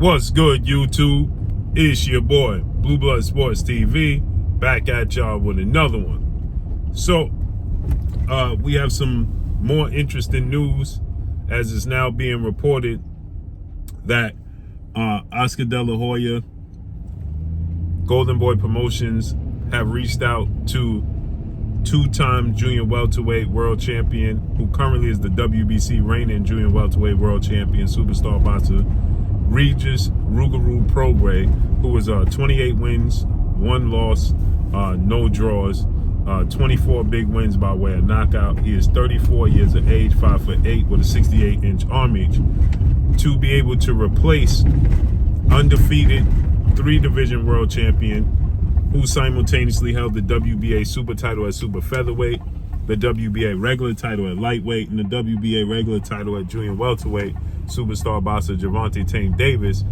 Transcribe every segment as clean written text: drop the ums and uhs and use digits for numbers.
What's good, YouTube? It's your boy, Blue Blood Sports TV, back at y'all with another one. So, we have some more interesting news, as it's now being reported that Oscar De La Hoya, Golden Boy Promotions have reached out to two-time junior welterweight world champion, who currently is the WBC reigning junior welterweight world champion, superstar boxer, Regis Prograis, who is 28 wins, 1 loss, no draws, 24 big wins by way of knockout. He is 34 years of age, 5'8", with a 68-inch arm reach, to be able to replace undefeated 3-division world champion, who simultaneously held the WBA super title at super featherweight, the WBA regular title at lightweight, and the WBA regular title at junior welterweight, superstar boxer Gervonta Tank Davis.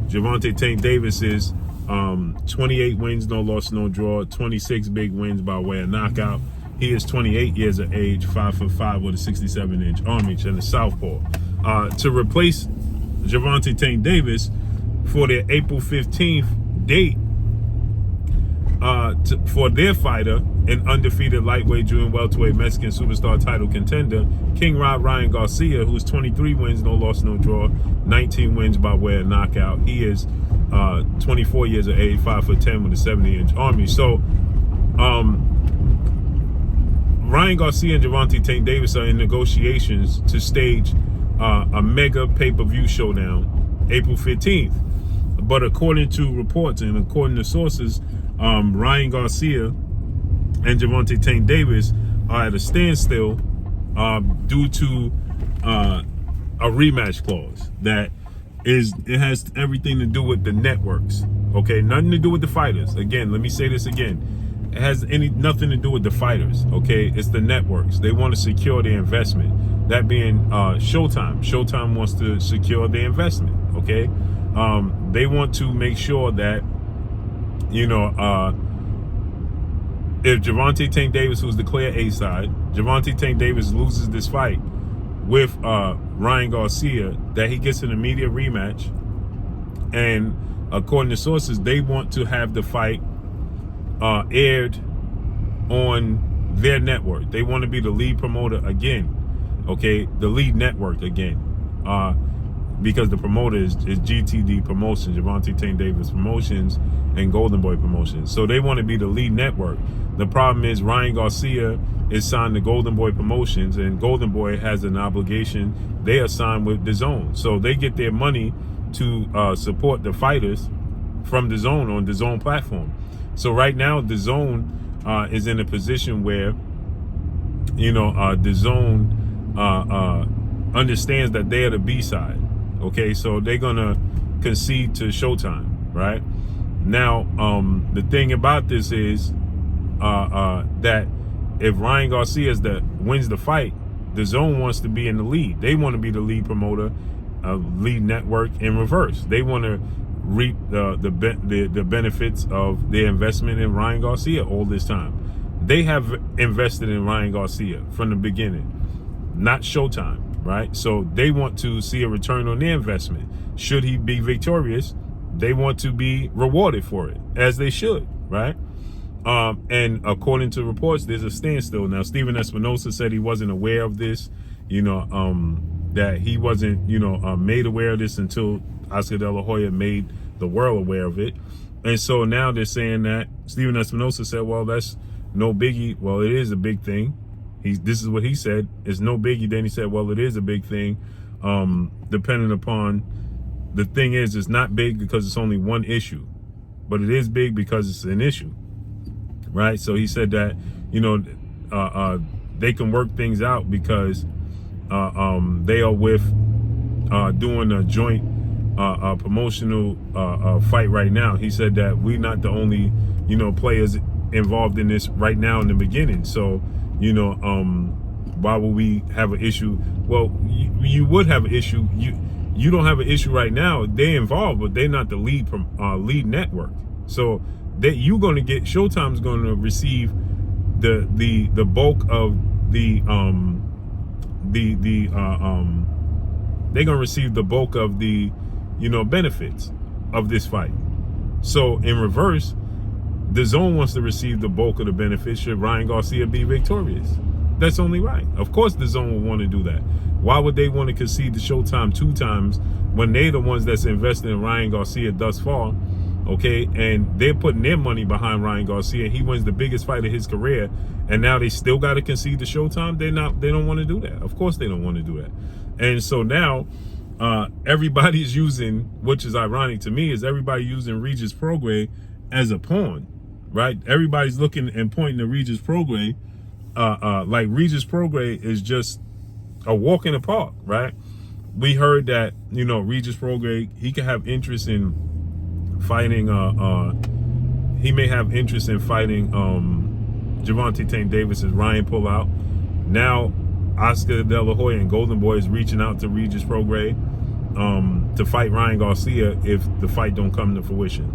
Gervonta Tank Davis is 28 wins, no loss, no draw, 26 big wins by way of knockout. He is 28 years of age, 5'5", with a 67-inch arm reach and a southpaw. To replace Gervonta Tank Davis for their April 15th date, for their fighter, an undefeated lightweight junior welterweight Mexican superstar title contender, King Ryan Garcia, who's 23 wins, no loss, no draw, 19 wins by way of knockout. He is 24 years of age, 5'10", with a 70-inch arm reach. So, Ryan Garcia and Gervonta Tank Davis are in negotiations to stage a mega pay-per-view showdown April 15th. But according to reports and according to sources, Ryan Garcia and Gervonta Tank Davis are at a standstill due to a rematch clause that has everything to do with the networks. Okay, nothing to do with the fighters. Again, let me say this again. It has nothing to do with the fighters. Okay, it's the networks. They want to secure their investment. That being Showtime. Showtime wants to secure their investment. Okay, they want to make sure that, you know, if Gervonta Tank Davis, who's the clear A side, Gervonta Tank Davis loses this fight with Ryan Garcia, that he gets an immediate rematch. And according to sources, they want to have the fight aired on their network. They want to be the lead promoter again. Okay, the lead network again. Because the promoter is GTD Promotions, Gervonta Tank Davis Promotions, and Golden Boy Promotions. So they want to be the lead network. The problem is Ryan Garcia is signed to Golden Boy Promotions, and Golden Boy has an obligation. They are signed with DAZN. So they get their money to support the fighters from DAZN on DAZN platform. So right now, DAZN is in a position where, you know, DAZN understands that they are the B side. Okay, so they're gonna concede to Showtime, right? Now, the thing about this is that if Ryan Garcia wins the fight, DAZN wants to be in the lead. They want to be the lead promoter, lead network in reverse. They want to reap the benefits of their investment in Ryan Garcia all this time. They have invested in Ryan Garcia from the beginning, not Showtime. Right, so they want to see a return on their investment. Should he be victorious, they want to be rewarded for it, as they should, right? And according to reports, there's a standstill. Now, Steven Espinosa said he wasn't aware of this, you know, that he wasn't, you know, made aware of this until Oscar De La Hoya made the world aware of it. And so now they're saying that Steven Espinosa said, well, that's no biggie. Well, it is a big thing. This is what he said. It's no biggie. Then he said, well, it is a big thing. Depending upon, the thing is, it's not big because it's only one issue, but it is big because it's an issue, right? So he said that, you know, they can work things out because they are with doing a joint promotional fight right now. He said that we're not the only, you know, players involved in this right now in the beginning. So, you know, why would we have an issue? Well, you would have an issue. You don't have an issue right now. They're involved, but they're not the lead network. So that you're going to get, Showtime's going to receive the bulk of they're going to receive the bulk of the benefits of this fight. So in reverse, the zone wants to receive the bulk of the benefits should Ryan Garcia be victorious. That's only right. Of course the zone will want to do that. Why would they want to concede to Showtime 2 times when they're the ones that's invested in Ryan Garcia thus far? Okay, and they're putting their money behind Ryan Garcia. He wins the biggest fight of his career, and now they still got to concede to Showtime. They don't want to do that. Of course they don't want to do that. And so now everybody's using, which is ironic to me, is everybody using Regis Prograis as a pawn, right? Everybody's looking and pointing to Regis Prograis like Regis Prograis is just a walk in the park, right? We heard that, Regis Prograis, he could have interest in fighting, he may have interest in fighting Gervonta Tank Davis as Ryan pull out. Now, Oscar De La Hoya and Golden Boy is reaching out to Regis Prograis to fight Ryan Garcia if the fight don't come to fruition.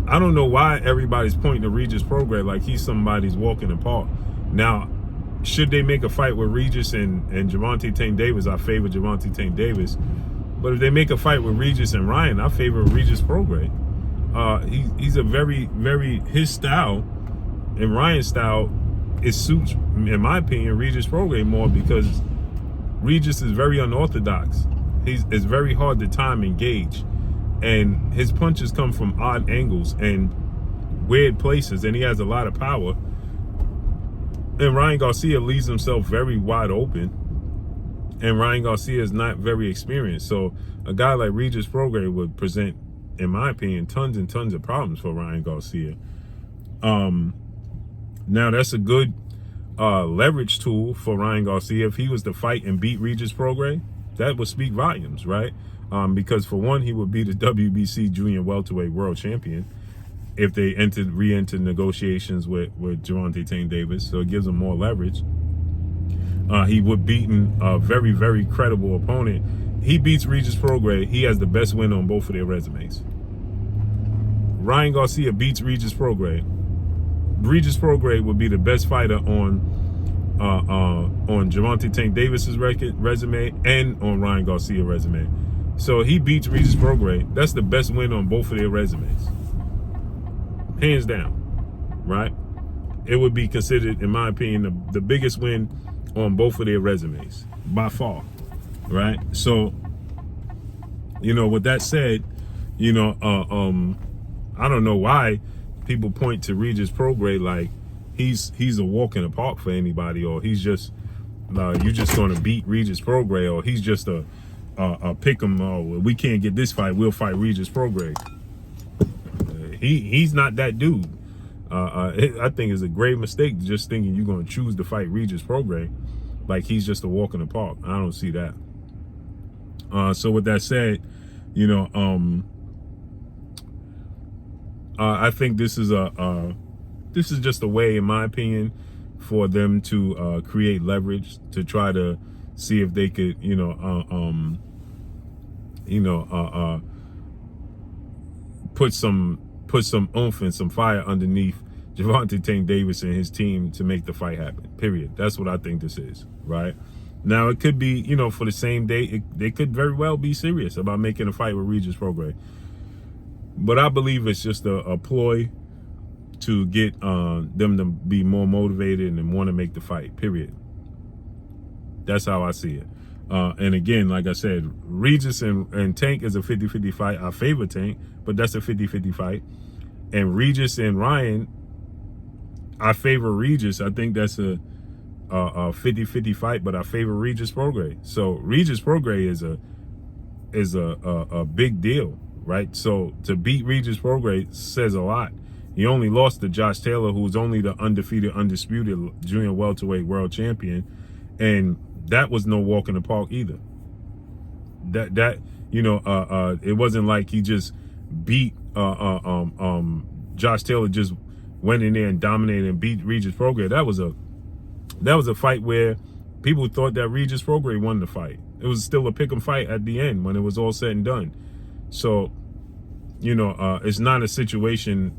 I don't know why everybody's pointing to Regis Prograis like he's somebody's walk in the park. Now, should they make a fight with Regis and Gervonta Tank Davis, I favor Gervonta Tank Davis. But if they make a fight with Regis and Ryan, I favor Regis Prograis. He's a very, very, his style and Ryan's style, it suits, in my opinion, Regis Prograis more because Regis is very unorthodox. It's very hard to time and gauge. And his punches come from odd angles and weird places, and he has a lot of power. And Ryan Garcia leaves himself very wide open. And Ryan Garcia is not very experienced. So a guy like Regis Prograis would present, in my opinion, tons and tons of problems for Ryan Garcia. Now, that's a good leverage tool for Ryan Garcia. If he was to fight and beat Regis Prograis, that would speak volumes, right? Because for one, he would be the WBC Junior Welterweight World Champion if they re-entered negotiations with Gervonta Tank Davis. So it gives him more leverage. He would beaten a very, very credible opponent. He beats Regis Prograis. He has the best win on both of their resumes. Ryan Garcia beats Regis Prograis. Regis Prograis would be the best fighter on Gervonta Tank Davis's resume and on Ryan Garcia's resume. So he beats Regis Prograis. That's the best win on both of their resumes. Hands down, right? It would be considered, in my opinion, the biggest win on both of their resumes by far, right? So, with that said, I don't know why people point to Regis Prograis like he's a walk in the park for anybody, or he's just you're just going to beat Regis Prograis, or he's just a pick 'em. Oh, we can't get this fight, we'll fight Regis Prograis. He's not that dude. I think it's a grave mistake just thinking you're going to choose to fight Regis Prograis like he's just a walk in the park. I don't see that. So with that said, I think this is just a way, in my opinion, for them to create leverage to try to see if they could, put some oomph and some fire underneath Gervonta Tank Davis and his team to make the fight happen. Period. That's what I think this is, right? Now, it could be, for the same day, they could very well be serious about making a fight with Regis Prograis. But I believe it's just a ploy to get them to be more motivated and want to make the fight, period. That's how I see it. And again, like I said, Regis and Tank is a 50-50 fight. I favor Tank, but that's a 50-50 fight. And Regis and Ryan, I favor Regis. I think that's a 50-50 fight, but I favor Regis Prograis. So Regis Prograis is a big deal, right? So to beat Regis Prograis says a lot. He only lost to Josh Taylor, who's only the undisputed junior welterweight world champion, and that was no walk in the park either. It wasn't like he just beat Josh Taylor, just went in there and dominated and beat Regis Prograis. That was a fight where people thought that Regis Prograis won the fight. It was still a pick 'em fight at the end when it was all said and done. So, it's not a situation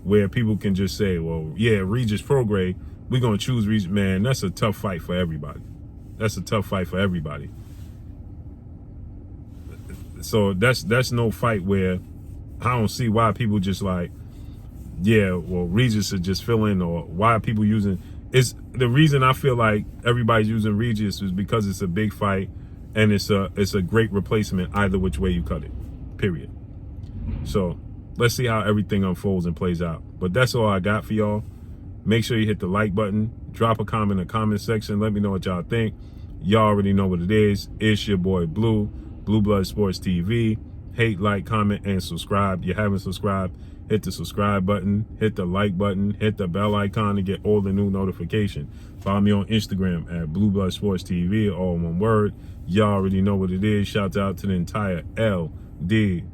where people can just say, well, yeah, Regis Prograis, we're going to choose Regis. Man, that's a tough fight for everybody. That's a tough fight for everybody. So that's no fight where I don't see why people just like, yeah, well, Regis is just filling, or why people using. It's the reason I feel like everybody's using Regis is because it's a big fight, and it's a great replacement either which way you cut it. Period. So let's see how everything unfolds and plays out. But that's all I got for y'all. Make sure you hit the like button, drop a comment in the comment section. Let me know what y'all think. Y'all already know what it is. It's your boy Blue Blood Sports TV. Hate, like, comment, and subscribe. You haven't subscribed, hit the subscribe button, hit the like button, hit the bell icon to get all the new notifications. Follow me on Instagram at Blue Blood Sports TV, all one word. Y'all already know what it is. Shout out to the entire LDBC.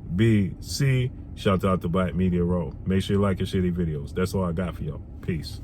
Shout out to Black Media Row. Make sure you like and share these videos. That's all I got for y'all. Peace.